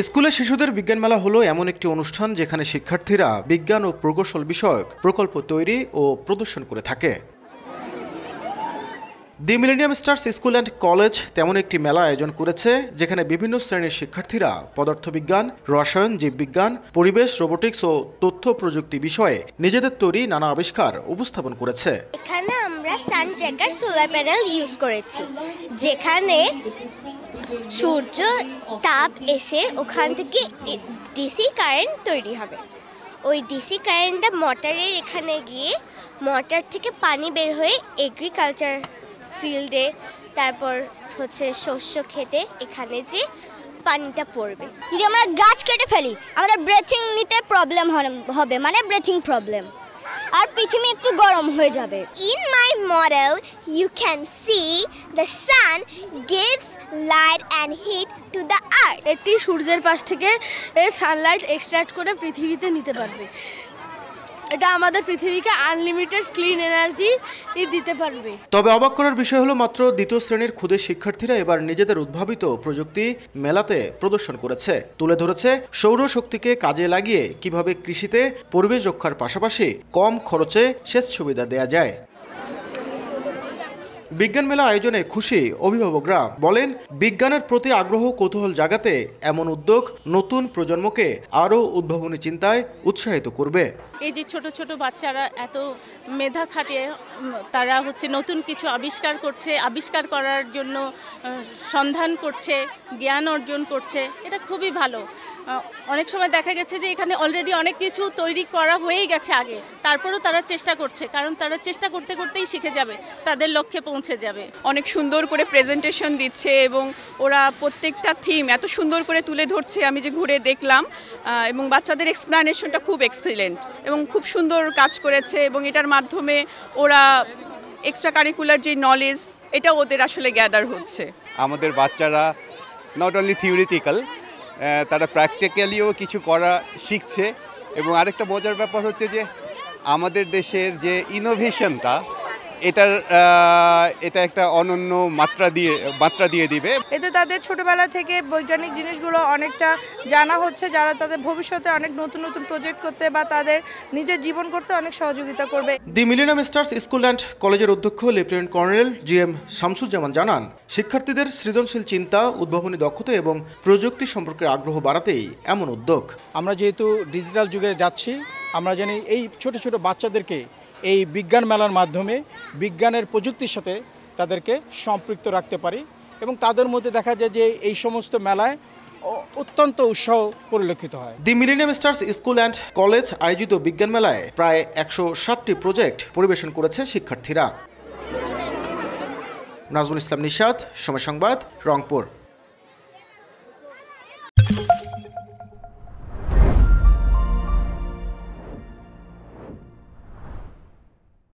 স্কুলে শিশুদের বিজ্ঞান মেলা হলো এমন একটি অনুষ্ঠান যেখানে শিক্ষার্থীরা বিজ্ঞান ও প্রকৌশল বিষয়ক প্রকল্প তৈরি ও প্রদর্শন করে থাকে। The Millennium Stars School and College তেমন একটি মেলা আয়োজন করেছে যেখানে বিভিন্ন শ্রেণীর শিক্ষার্থীরা পদার্থবিজ্ঞান, রসায়ন, জীববিজ্ঞান, পরিবেশ, রোবোটিক্স ও তথ্য প্রযুক্তি বিষয়ে নিজেদের তৈরি নানা আবিষ্কার উপস্থাপন করেছে। এখানে আমরা সান ট্র্যাকার সোলার প্যানেল ইউজ করেছি, যেখানে সূর্য তাপ এসে ওখান থেকে ডিসি কারেন্ট তৈরি হবে। ওই ডিসি কারেন্টটা মোটরের এখানে গিয়ে মোটর থেকে পানি বের হয়ে এগ্রিকালচার ফিল্ডে, তারপর হচ্ছে শস্য খেতে এখানে যে পানিটা পড়বে। যদি আমরা গাছ কেটে ফেলি আমাদের ব্রিথিং নিতে প্রবলেম হবে, মানে ব্রিথিং প্রবলেম, আর পৃথিবী একটু গরম হয়ে যাবে। In my model you can see the sun gives light and heat to the earth. এটি সূর্যের পাশ থেকে সানলাইট এক্সট্রাক্ট করে পৃথিবীতে নিতে পারবে। এটা আমাদের পৃথিবীকে আনলিমিটেড ক্লিন এনার্জি দিতে পারবে। তবে অবাক করার বিষয় হলো মাত্র দ্বিতীয় শ্রেণীর ক্ষুদে শিক্ষার্থীরা এবার নিজেদের উদ্ভাবিত প্রযুক্তি মেলাতে প্রদর্শন করেছে। তুলে ধরেছে সৌরশক্তিকে কাজে লাগিয়ে কিভাবে কৃষিতে পরিবেশ রক্ষার পাশাপাশি কম খরচে সেচ সুবিধা দেয়া যায়। বিজ্ঞান মেলা আয়োজনে খুশি অভিভাবকরা, বলেন বিজ্ঞানের প্রতি আগ্রহ কৌতূহল জাগাতে এমন উদ্যোগ নতুন প্রজন্মকে আরও উদ্ভাবনী চিন্তায় উৎসাহিত করবে। এই যে ছোট ছোট বাচ্চারা এত মেধা খাটিয়ে তারা নতুন কিছু আবিষ্কার করছে, আবিষ্কার করার জন্য সন্ধান করছে, জ্ঞান অর্জন করছে, এটা খুবই ভালো। অনেক সময় দেখা গেছে যে এখানে অলরেডি অনেক কিছু তৈরি করা হয়েই গেছে আগে, তারপরেও তারা চেষ্টা করছে, কারণ তারা চেষ্টা করতে করতেই শিখে যাবে, তাদের লক্ষ্যে পৌঁছে যাবে। অনেক সুন্দর করে প্রেজেন্টেশন দিচ্ছে এবং ওরা প্রত্যেকটা থিম এত সুন্দর করে তুলে ধরছে, আমি যে ঘুরে দেখলাম, এবং বাচ্চাদের এক্সপ্লেনেশনটা খুব এক্সিলেন্ট এবং খুব সুন্দর কাজ করেছে, এবং এটার মাধ্যমে ওরা এক্সট্রা কারিকুলার যে নলেজ এটা ওদের আসলে গ্যাদার হচ্ছে। আমাদের বাচ্চারা নট অনলি থিওরিটিক্যাল, তারা প্র্যাকটিক্যালিও কিছু করা শিখছে। এবং আরেকটা মজার ব্যাপার হচ্ছে যে আমাদের দেশের যে ইনোভেশনটা এটা একটা অনন্য মাত্রা দিয়ে দিবে। এতে তাদের ছোটবেলা থেকে বৈজ্ঞানিক জিনিসগুলো অনেকটা জানা হচ্ছে, যারা তাদের ভবিষ্যতে অনেক নতুন নতুন প্রজেক্ট করতে বা তাদের নিজের জীবন করতে অনেক সহযোগিতা করবে। দি মিলেনিয়াম স্টার্স স্কুল অ্যান্ড কলেজের অধ্যক্ষ লেফটেন্যান্ট কর্নেল GM শামসুজ্জামান জানান, শিক্ষার্থীদের সৃজনশীল চিন্তা, উদ্ভাবনী দক্ষতা এবং প্রযুক্তি সম্পর্কে আগ্রহ বাড়াতেই এমন উদ্যোগ। আমরা যেহেতু ডিজিটাল যুগে যাচ্ছি, আমরা জানি এই ছোট ছোট বাচ্চাদেরকে এই বিজ্ঞান মেলার মাধ্যমে বিজ্ঞানের প্রযুক্তির সাথে তাদেরকে সম্পৃক্ত রাখতে পারি, এবং তাদের মধ্যে দেখা যায় যে এই সমস্ত মেলায় অত্যন্ত উৎসাহ পরিলক্ষিত হয়। The Millennium Stars School and College আয়োজিত বিজ্ঞান মেলায় প্রায় 160টি প্রজেক্ট পরিবেশন করেছে শিক্ষার্থীরা। নাজমুল ইসলাম নিশাত, সময় সংবাদ, রংপুর।